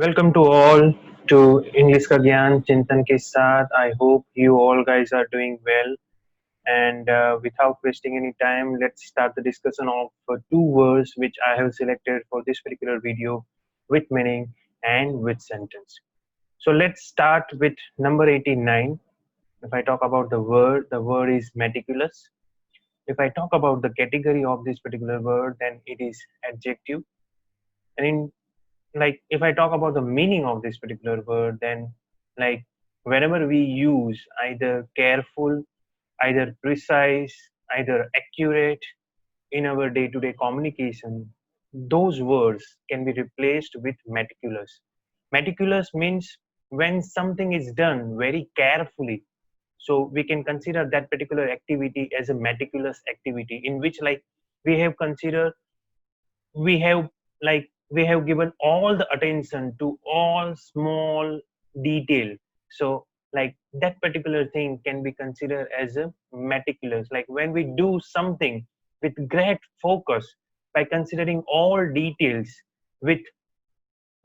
Welcome to all to English का ज्ञान चिंतन के साथ. I hope you all guys are doing well. And without wasting any time, let's start the discussion of two words which I have selected for this particular video with meaning and with sentence. So let's start with number 89. If I talk about the word is meticulous. If I talk about the category of this particular word, then it is adjective. And in like if I talk about the meaning of this particular word, then like whenever we use either careful, either precise, either accurate in our day-to-day communication, those words can be replaced with meticulous. Meticulous means when something is done very carefully, so we can consider that particular activity as a meticulous activity in which like we have considered we have we have given all the attention to all small detail. So like that particular thing can be considered as a meticulous, like when we do something with great focus by considering all details with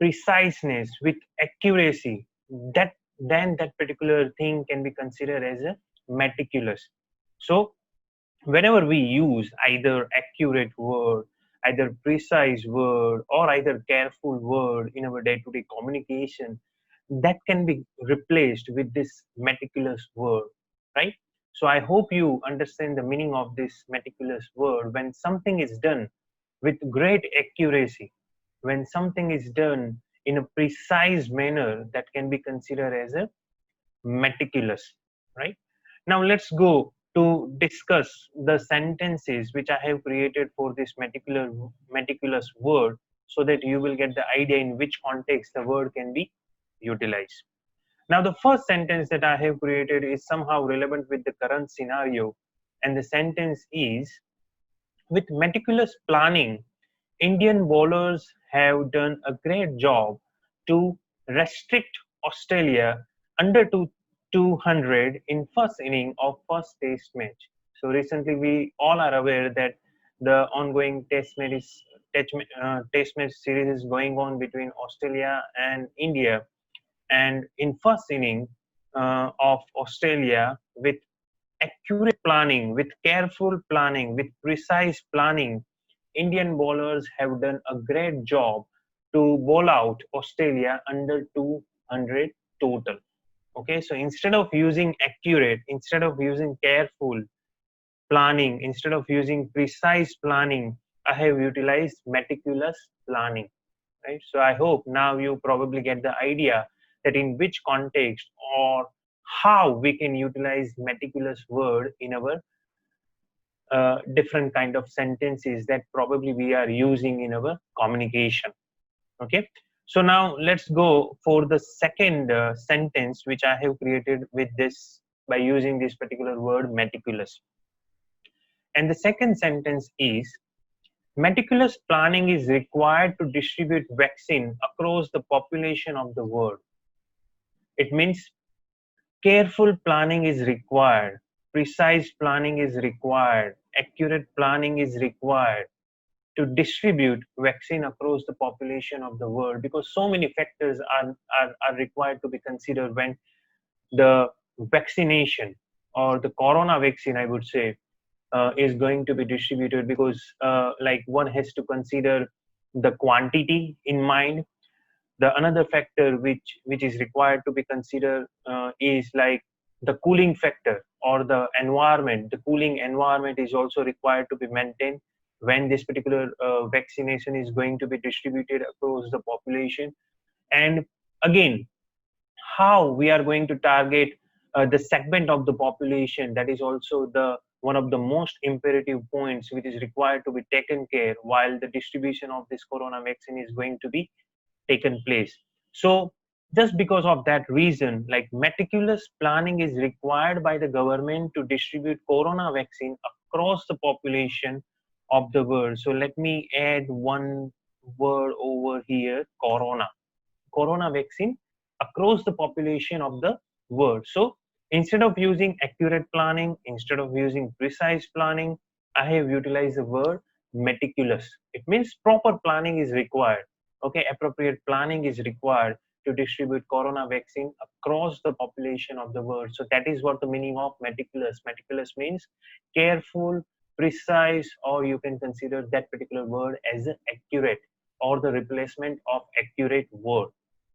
preciseness, with accuracy, that then that particular thing can be considered as a meticulous. So whenever we use either accurate word, either precise word, or either careful word in our day-to-day communication, that can be replaced with this meticulous word, right? So I hope you understand the meaning of this meticulous word. When something is done with great accuracy, when something is done in a precise manner, that can be considered as a meticulous, right? Now let's go to discuss the sentences which I have created for this meticulous word, so that you will get the idea in which context the word can be utilized. Now the first sentence that I have created is somehow relevant with the current scenario, and the sentence is: with meticulous planning, Indian bowlers have done a great job to restrict Australia under 200 in first inning of first test match. So recently we all are aware that the ongoing test match series is going on between Australia and India, and in first inning of Australia, with accurate planning, with careful planning, with precise planning, Indian bowlers have done a great job to bowl out Australia under 200 total. Okay, so instead of using accurate, instead of using careful planning, instead of using precise planning, I have utilized meticulous planning. Right. So I hope now you probably get the idea that in which context or how we can utilize meticulous word in our different kind of sentences that probably we are using in our communication. Okay, so now let's go for the second sentence which I have created with this by using this particular word meticulous. And the second sentence is: meticulous planning is required to distribute vaccine across the population of the world. It means careful planning is required, precise planning is required, accurate planning is required to distribute vaccine across the population of the world, because so many factors are required to be considered when the vaccination or the corona vaccine, I would say, is going to be distributed, because like one has to consider the quantity in mind. The another factor which is required to be considered is like the cooling factor or the environment. The cooling environment is also required to be maintained when this particular vaccination is going to be distributed across the population. And again, how we are going to target the segment of the population, that is also the one of the most imperative points which is required to be taken care while the distribution of this corona vaccine is going to be taken place. So just because of that reason, like meticulous planning is required by the government to distribute corona vaccine across the population of the world. So let me add one word over here: corona vaccine across the population of the world. So instead of using accurate planning, instead of using precise planning, I have utilized the word meticulous. It means proper planning is required. Okay, appropriate planning is required to distribute corona vaccine across the population of the world. So that is what the meaning of meticulous. Meticulous means careful, precise, or you can consider that particular word as accurate or the replacement of accurate word,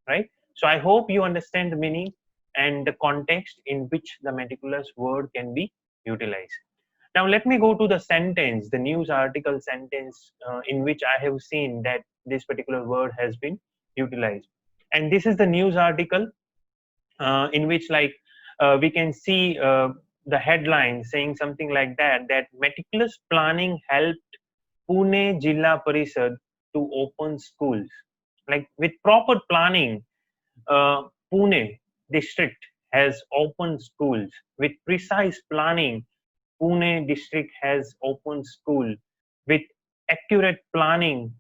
right? So I hope you understand the meaning and the context in which the meticulous word can be utilized. Now, let me go to the sentence, the news article sentence in which I have seen that this particular word has been utilized. And this is the news article in which, like, we can see the headline saying something like that meticulous planning helped Pune Jilla Parishad to open schools. Like, with proper planning, Pune district has opened schools. With precise planning, Pune district has opened school. With accurate planning,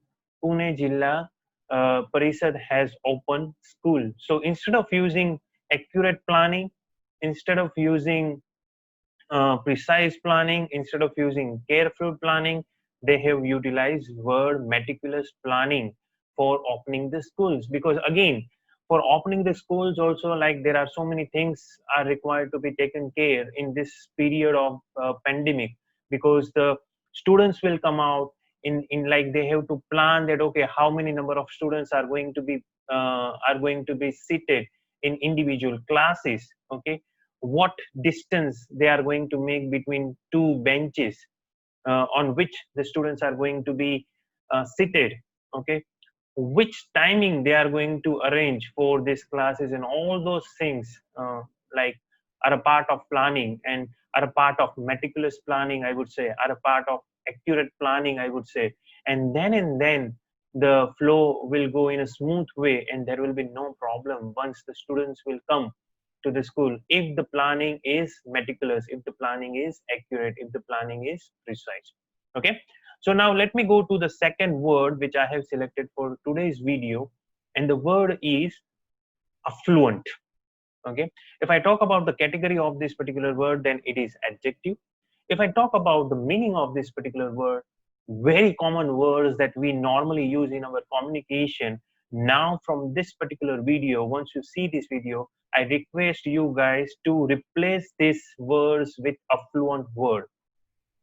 Pune Jilla Parishad has opened school. So instead of using accurate planning, instead of using precise planning, instead of using careful planning, they have utilized word meticulous planning for opening the schools. Because again, for opening the schools also, like, there are so many things are required to be taken care in this period of pandemic, because the students will come out in like they have to plan that, okay, how many number of students are going to be seated in individual classes. Okay, what distance they are going to make between two benches on which the students are going to be seated. Okay, which timing they are going to arrange for these classes, and all those things like are a part of planning and are a part of meticulous planning, I would say, are a part of accurate planning, I would say. And then the flow will go in a smooth way, and there will be no problem once the students will come to the school if the planning is meticulous, if the planning is accurate, if the planning is precise. Okay, so now let me go to the second word which I have selected for today's video, and the word is affluent. Okay, if I talk about the category of this particular word, then it is adjective. If I talk about the meaning of this particular word, very common words that we normally use in our communication. Now, from this particular video, once you see this video, I request you guys to replace these words with affluent word.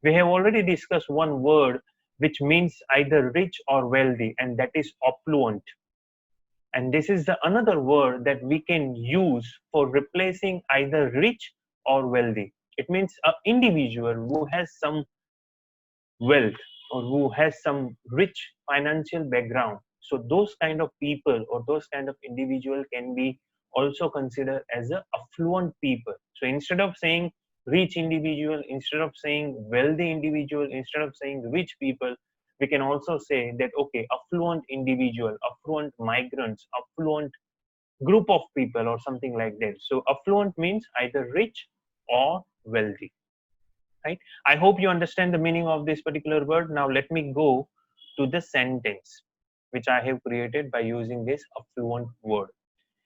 We have already discussed one word which means either rich or wealthy, and that is affluent. And this is the another word that we can use for replacing either rich or wealthy. It means an individual who has some wealth or who has some rich financial background. So those kind of people or those kind of individual can be also considered as a affluent people. So instead of saying rich individual, instead of saying wealthy individual, instead of saying rich people, we can also say that, okay, affluent individual, affluent migrants, affluent group of people, or something like that. So affluent means either rich or wealthy, right? I hope you understand the meaning of this particular word. Now let me go to the sentence which I have created by using this affluent word.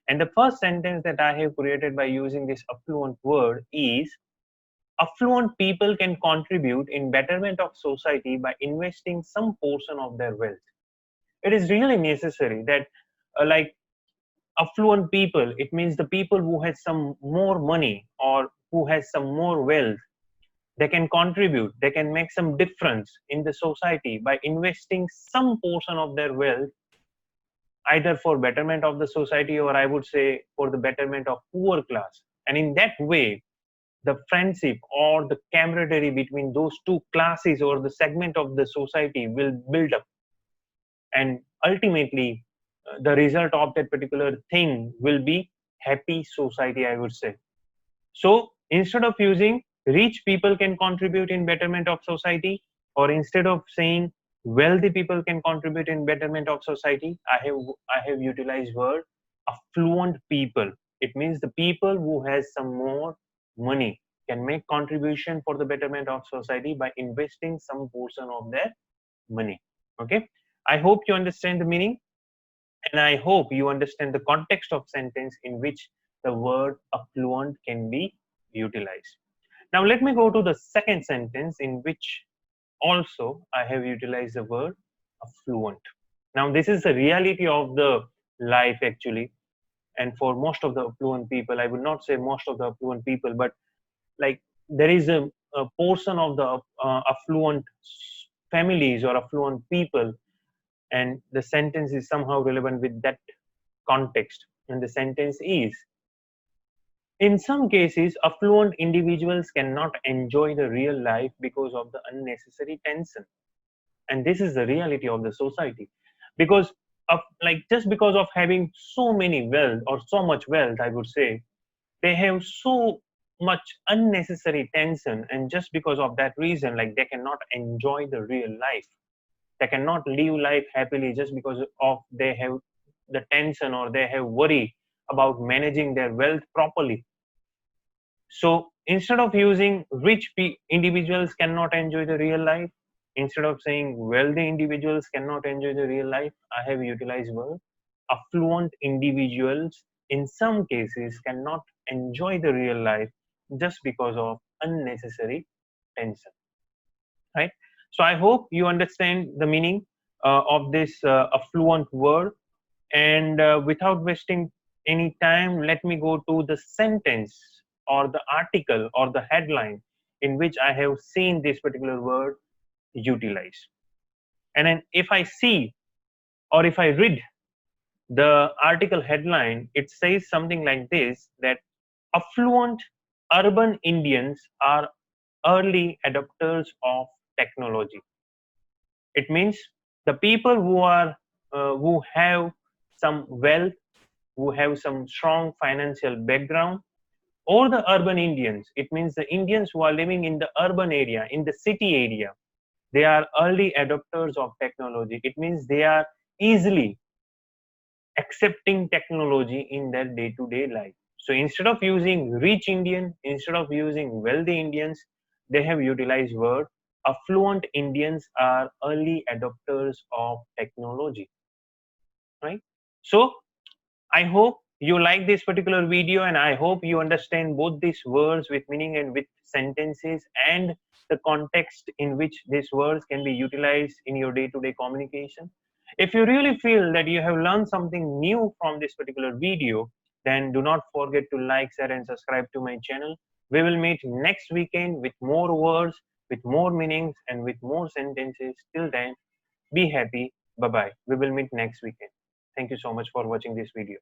And the first sentence that I have created by using this affluent word is: affluent people can contribute in betterment of society by investing some portion of their wealth. It is really necessary that, like, affluent people, it means the people who has some more money or who has some more wealth, they can contribute, they can make some difference in the society by investing some portion of their wealth, either for betterment of the society, or I would say for the betterment of poor class. And in that way, the friendship or the camaraderie between those two classes or the segment of the society will build up, and ultimately the result of that particular thing will be happy society, I would say. So instead of using rich people can contribute in betterment of society, or instead of saying wealthy people can contribute in betterment of society, I have utilized word affluent people. It means the people who has some more money can make contribution for the betterment of society by investing some portion of their money. Okay, I hope you understand the meaning, and I hope you understand the context of sentence in which the word affluent can be utilized. Now let me go to the second sentence in which also I have utilized the word affluent. Now, this is the reality of the life actually. And for most of the affluent people, I would not say most of the affluent people, but like there is a portion of the affluent families or affluent people, and the sentence is somehow relevant with that context. And the sentence is: in some cases, affluent individuals cannot enjoy the real life because of the unnecessary tension. And this is the reality of the society. Because of, like, just because of having so many wealth or so much wealth, I would say, they have so much unnecessary tension, and just because of that reason, like, they cannot enjoy the real life. They cannot live life happily just because of they have the tension or they have worry about managing their wealth properly. So instead of using individuals cannot enjoy the real life, instead of saying wealthy individuals cannot enjoy the real life, I have utilized word affluent individuals in some cases cannot enjoy the real life just because of unnecessary tension. Right? So I hope you understand the meaning of this affluent word. And without wasting any time, let me go to the sentence or the article or the headline in which I have seen this particular word utilized. And then if I see or if I read the article headline, it says something like this: that affluent urban Indians are early adopters of technology. It means the people who have some wealth, who have some strong financial background, or the urban Indians. It means the Indians who are living in the urban area, in the city area, they are early adopters of technology. It means they are easily accepting technology in their day-to-day life. So instead of using rich Indian, instead of using wealthy Indians, they have utilized word affluent Indians are early adopters of technology. Right? So I hope you like this particular video, and I hope you understand both these words with meaning and with sentences and the context in which these words can be utilized in your day-to-day communication. If you really feel that you have learned something new from this particular video, then do not forget to like, share, and subscribe to my channel. We will meet next weekend with more words, with more meanings, and with more sentences. Till then, be happy. Bye bye. We will meet next weekend. Thank you so much for watching this video.